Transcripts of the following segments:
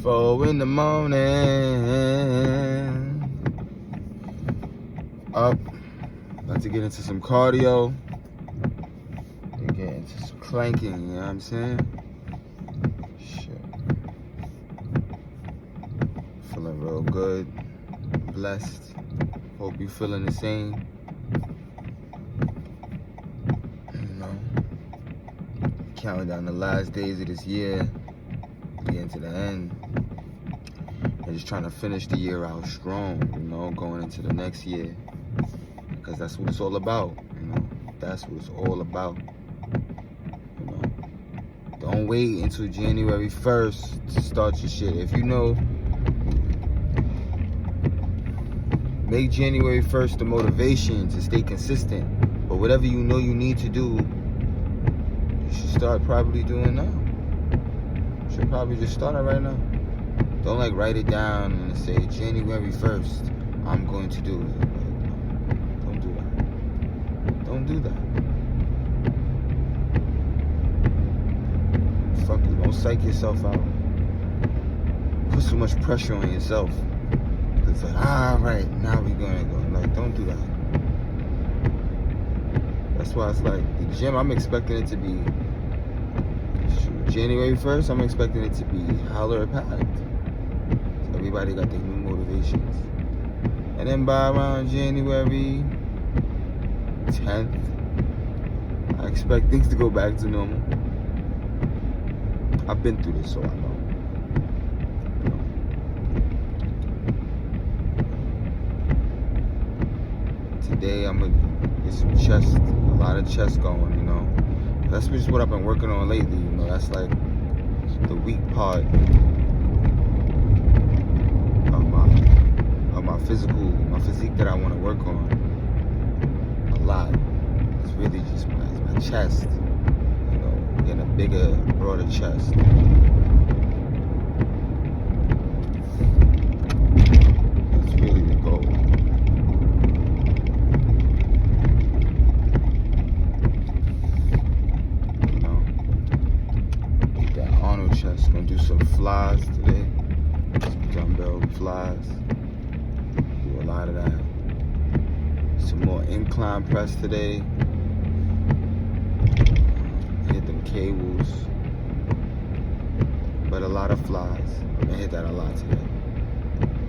4 in the morning. Up. About to get into some cardio. And get into some clanking, you know what I'm saying? Shit. Feeling real good. Blessed. Hope you feeling the same. You know. Counting down the last days of this year. Getting to the end. And just trying to finish the year out strong, you know, going into the next year. Because that's what it's all about, you know. That's what it's all about. You know. Don't wait until January 1st to start your shit. If you know, make January 1st the motivation to stay consistent. But whatever you know you need to do, you should start probably doing now. You should probably just start it right now. Don't like write it down and say January 1st, I'm going to do it. Don't do that. Don't do that. Fuck you. Don't psych yourself out. Put so much pressure on yourself. It's like, alright, now we're gonna go. Like, don't do that. That's why it's like, the gym, I'm expecting it to be, January 1st, I'm expecting it to be holler packed. Everybody got their new motivations. And then by around January 10th, I expect things to go back to normal. I've been through this, so I know. Today I'm gonna get some chest, a lot of chest going, you know. That's just what I've been working on lately, you know. That's like the weak part of my physique that I want to work on a lot. It's really just my chest, you know, getting a bigger, broader chest. That's really the goal. You know, get that Arnold chest. Gonna do some flies today, some dumbbell flies. A lot of that. Some more incline press today. Hit them cables. But a lot of flies. I'm gonna hit that a lot today.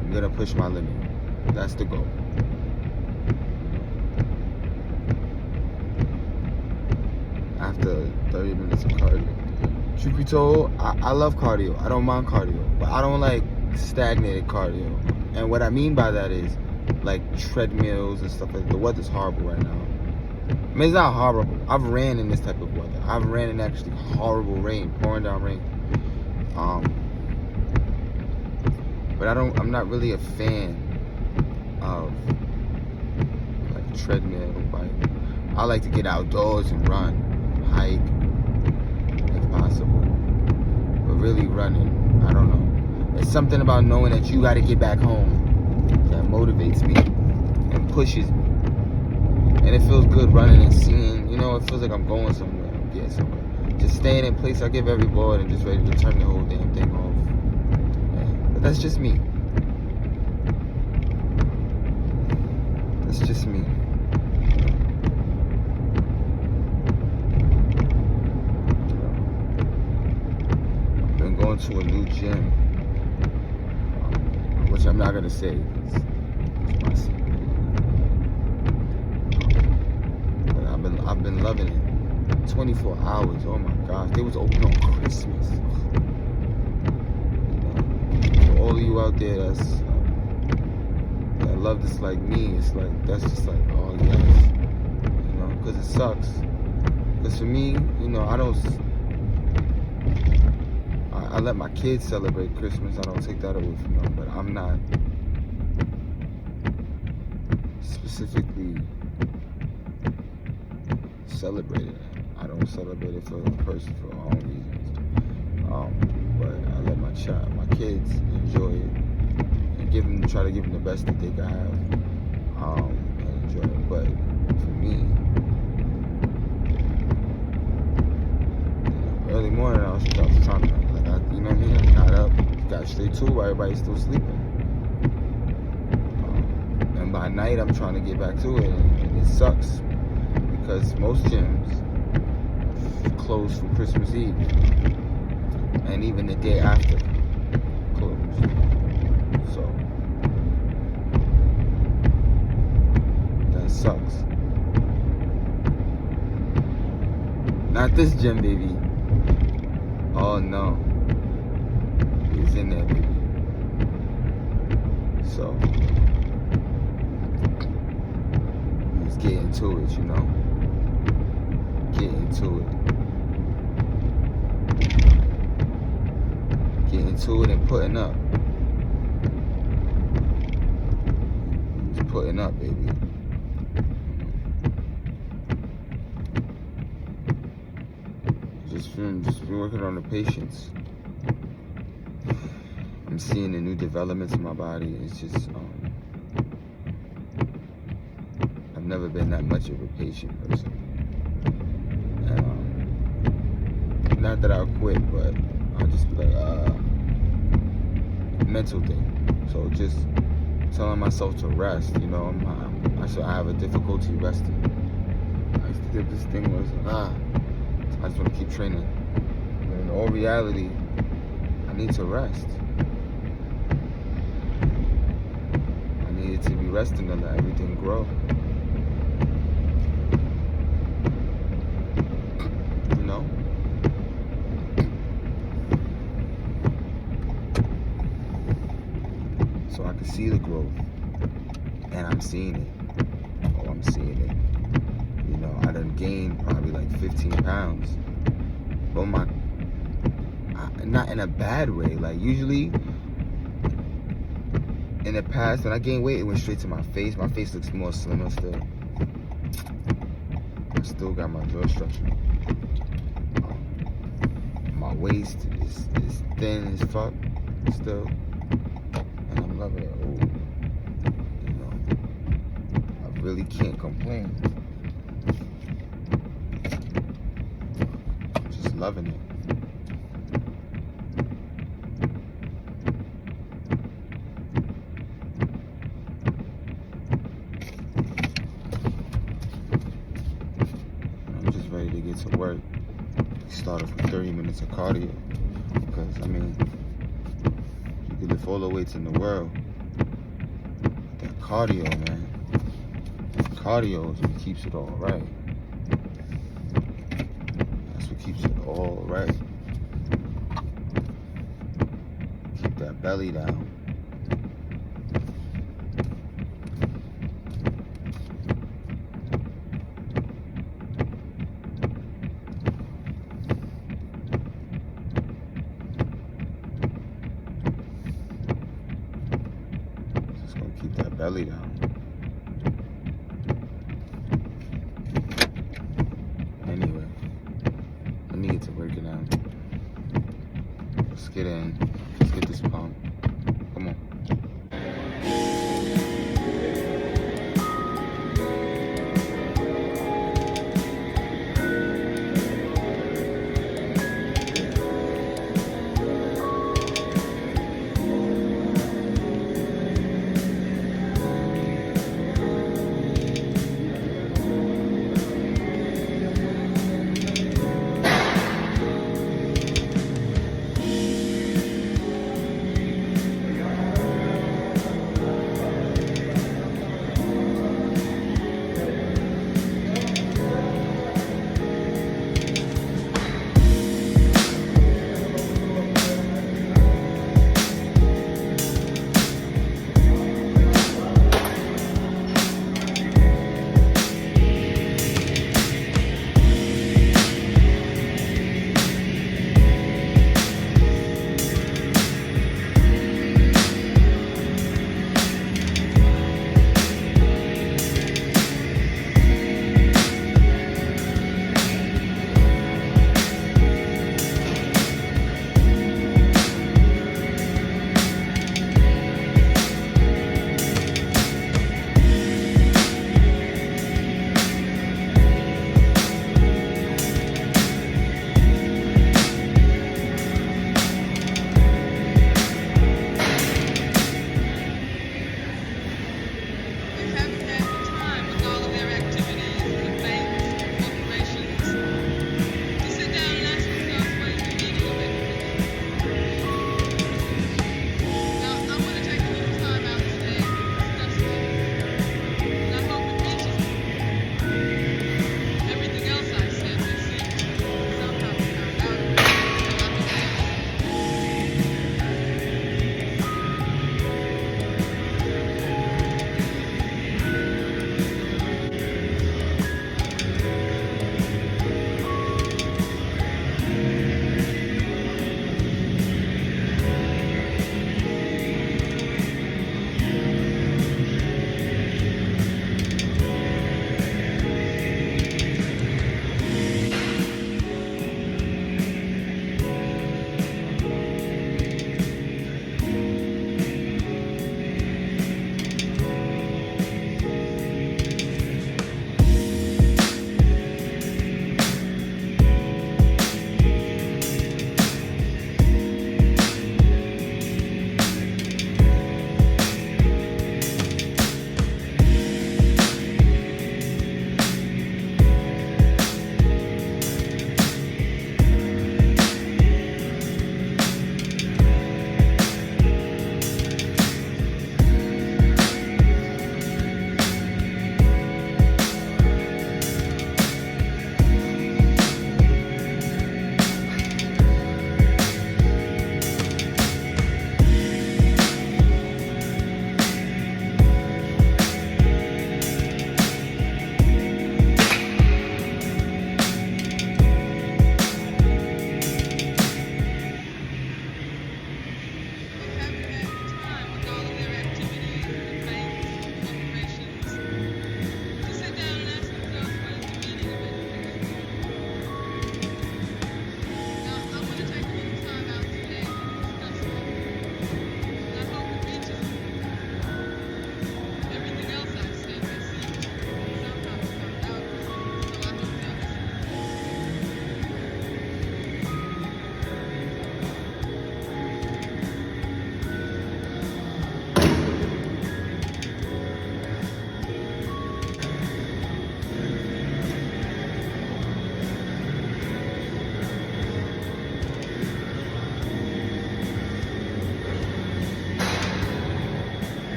I'm gonna push my limit. That's the goal. After 30 minutes of cardio. Truth be told, I love cardio. I don't mind cardio. But I don't like stagnated cardio. And what I mean by that is, like, treadmills and stuff like that. The weather's horrible right now. I mean, it's not horrible. I've ran in this type of weather. I've ran in actually horrible rain, pouring down rain. But I'm not really a fan of, like, treadmill, bike. I like to get outdoors and run, hike, if possible. But really running, I don't know. There's something about knowing that you got to get back home that motivates me and pushes me. And it feels good running and seeing, you know, it feels like I'm going somewhere, I'm getting somewhere. Just staying in place, I give every board and just ready to turn the whole damn thing off. Yeah. But that's just me. That's just me. I've been going to a new gym. Which I'm not gonna say. It's my secret. But I've been loving it. 24 hours. Oh my gosh, they was open on Christmas. You know, for all of you out there that love this like me, it's like that's just like, oh yes, you know, because it sucks. Because for me, you know, I let my kids celebrate Christmas. I don't take that away from them, but I'm not specifically celebrating it. I don't celebrate it for a person for my own reasons. But I let my kids enjoy it and try to give them the best that they can have and enjoy it. But for me, early morning I was trying to, like, you know what I mean? I got up, got straight too while everybody's still sleeping. And by night, I'm trying to get back to it, and it sucks because most gyms close for Christmas Eve, and even the day after closed. So that sucks. Not this gym, baby. Oh no, it's in there, baby. So let's get into it, you know. Get into it. Get into it and putting up. Just putting up, baby. Just been working on the patience. I'm seeing the new developments in my body. It's just, I've never been that much of a patient person. And, not that I'll quit, but I'll just be like, mental thing. So just telling myself to rest, you know. I have a difficulty resting. I used to think this thing was, I just want to keep training. But in all reality, I need to rest. I needed to be resting to let everything grow. You know? So I can see the growth. And I'm seeing it. Oh, I'm seeing it. You know, I done gained probably like 15 pounds. But not in a bad way. Like usually, in the past, when I gained weight, it went straight to my face. My face looks more slimmer still. I still got my jaw structure. My waist is thin as fuck still. And I'm loving it. Ooh. You know, I really can't complain. Just loving it. I'm just ready to get to work. Start off with 30 minutes of cardio. Because, I mean, you can lift all the weights in the world. That cardio, man. Cardio is what keeps it all right. That's what keeps it all right. Keep that belly down. Just gonna keep that belly down. Anyway, let me get to working out. Let's get in. Let's get this pump. Come on.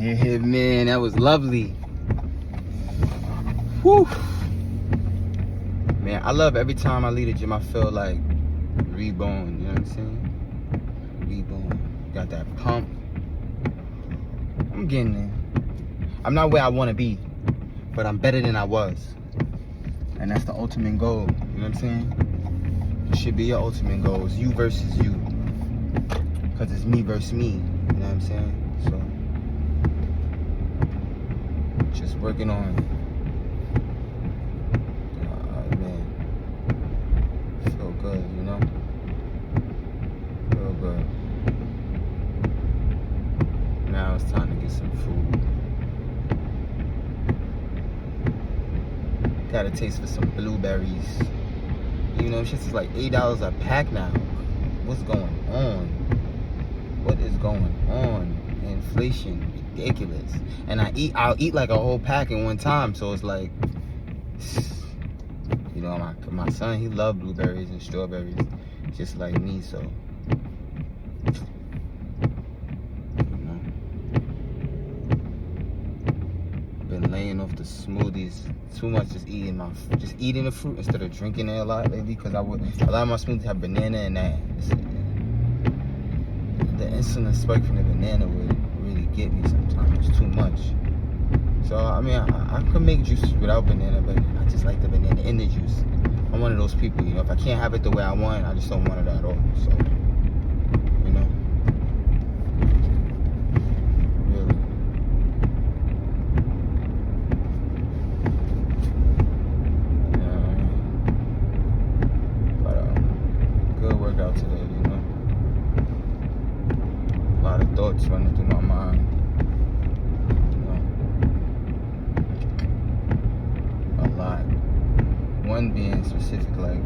Yeah, man, that was lovely. Whew. Man, I love every time I leave the gym, I feel like reborn, you know what I'm saying? Reborn. Got that pump. I'm getting there. I'm not where I want to be, but I'm better than I was. And that's the ultimate goal, you know what I'm saying? It should be your ultimate goal. It's you versus you. Because it's me versus me, you know what I'm saying? So, just working on, man, feel good, you know? Feel good. Now it's time to get some food. Got a taste for some blueberries. You know, shit's like $8 a pack now. What's going on? What is going on? Inflation, ridiculous. And I'll eat like a whole pack in one time. So it's like, you know, my son, he loves blueberries and strawberries, just like me. So, you know, I've been laying off the smoothies too much, just eating the fruit instead of drinking it a lot lately. Because a lot of my smoothies have banana in that. The insulin spike from the banana would really get me sometimes. It's too much. So, I mean, I could make juice without banana, but I just like the banana in the juice. I'm one of those people, you know, if I can't have it the way I want, I just don't want it at all. So, you know, really. Yeah, but good workout today, you know. A lot of thoughts running through my mind. One being specific, like,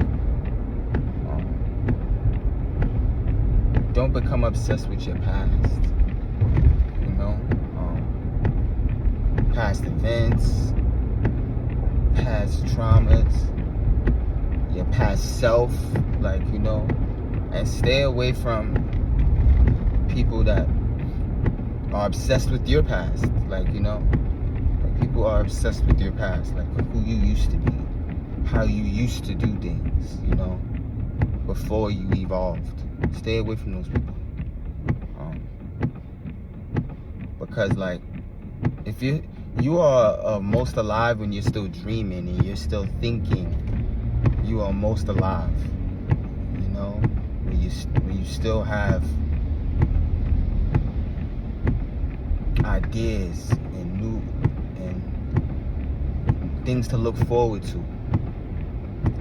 don't become obsessed with your past, you know, past events, past traumas, your past self, like, you know, and stay away from people that are obsessed with your past, like, you know, like people are obsessed with your past, like who you used to be, how you used to do things, you know, before you evolved. Stay away from those people. Because, like, if you are most alive when you're still dreaming and you're still thinking, you are most alive. You know, when you still have ideas and new and things to look forward to.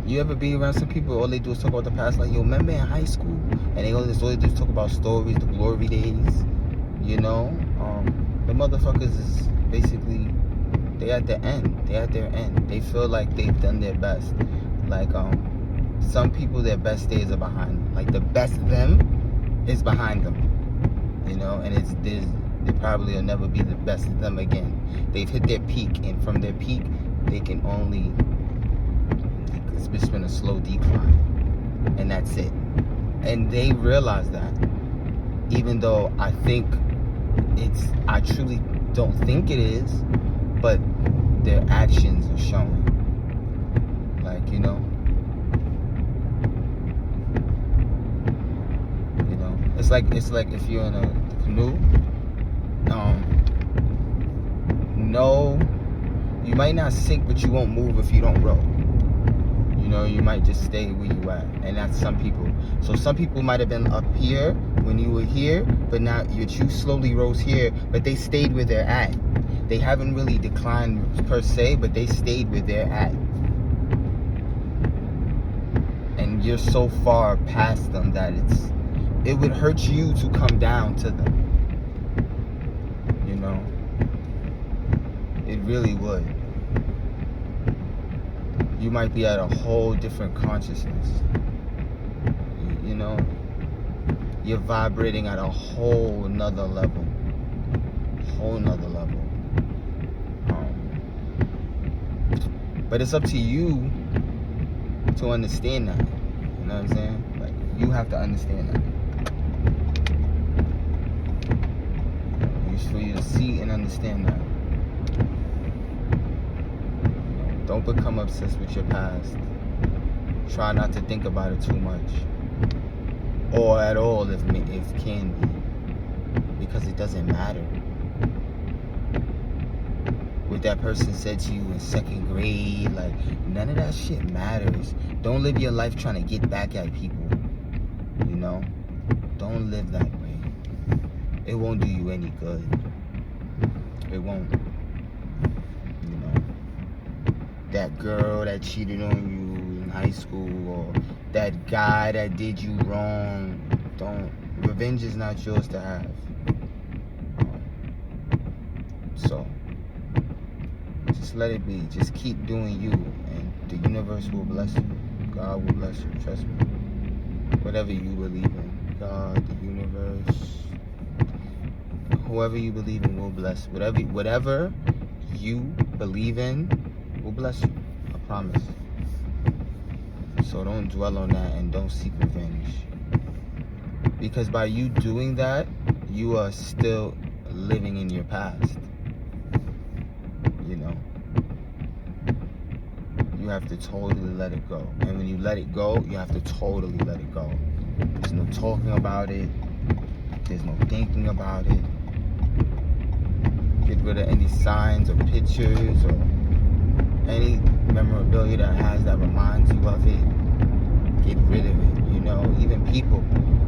You ever be around some people, all they do is talk about the past, like, yo, remember in high school? And they always do is talk about stories, the glory days, you know? The motherfuckers is basically, they at the end. They at their end. They feel like they've done their best. Like, some people, their best days are behind them. Like, the best them is behind them, you know? And they probably will never be the best of them again. They've hit their peak, and from their peak, they can only... it's been a slow decline, and that's it. And they realize that, even though I truly don't think it is, but their actions are showing. Like, you know, it's like if you're in a canoe, no, you might not sink, but you won't move if you don't row. You know, you might just stay where you at, and that's some people. So some people might have been up here when you were here, but now you slowly rose here, but they stayed where they're at. They haven't really declined per se, but they stayed where they're at. And you're so far past them that it would hurt you to come down to them. You know? It really would. You might be at a whole different consciousness. You know, you're vibrating at a whole nother level. But it's up to you to understand that. You know what I'm saying? Like, you have to understand that. You for you to see and understand that. Don't become obsessed with your past. Try not to think about it too much, or at all if can be, because it doesn't matter. What that person said to you in second grade, like, none of that shit matters. Don't live your life trying to get back at people. You know? Don't live that way. It won't do you any good. It won't. You know? That girl that cheated on you in high school, or that guy that did you wrong. Revenge is not yours to have. So, just let it be. Just keep doing you, and the universe will bless you. God will bless you. Trust me. Whatever you believe in, God, the universe, whoever you believe in will bless. Whatever you believe in will bless you. I promise. So don't dwell on that and don't seek revenge. Because by you doing that, you are still living in your past. You know? You have to totally let it go. And when you let it go, you have to totally let it go. There's no talking about it. There's no thinking about it. Get rid of any signs or pictures or any memorabilia that reminds you of it. Get rid of it. You know, even people.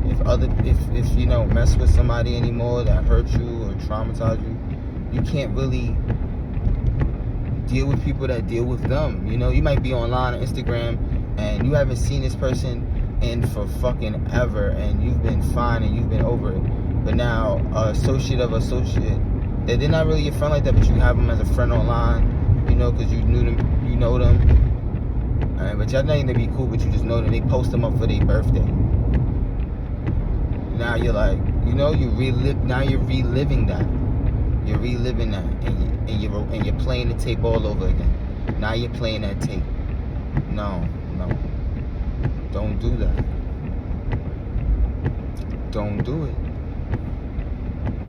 If you don't mess with somebody anymore that hurt you or traumatized you, you can't really deal with people that deal with them. You know, you might be online on Instagram and you haven't seen this person in for fucking ever, and you've been fine and you've been over it. But now, associate that they're not really your friend like that, but you have them as a friend online, you know, because you know them. But y'all not even be cool, but you just know them. They post them up for their birthday. Now you're like, you know, you're reliving that. You're reliving that, and you're playing the tape all over again. Now you're playing that tape. No, don't do that. Don't do it.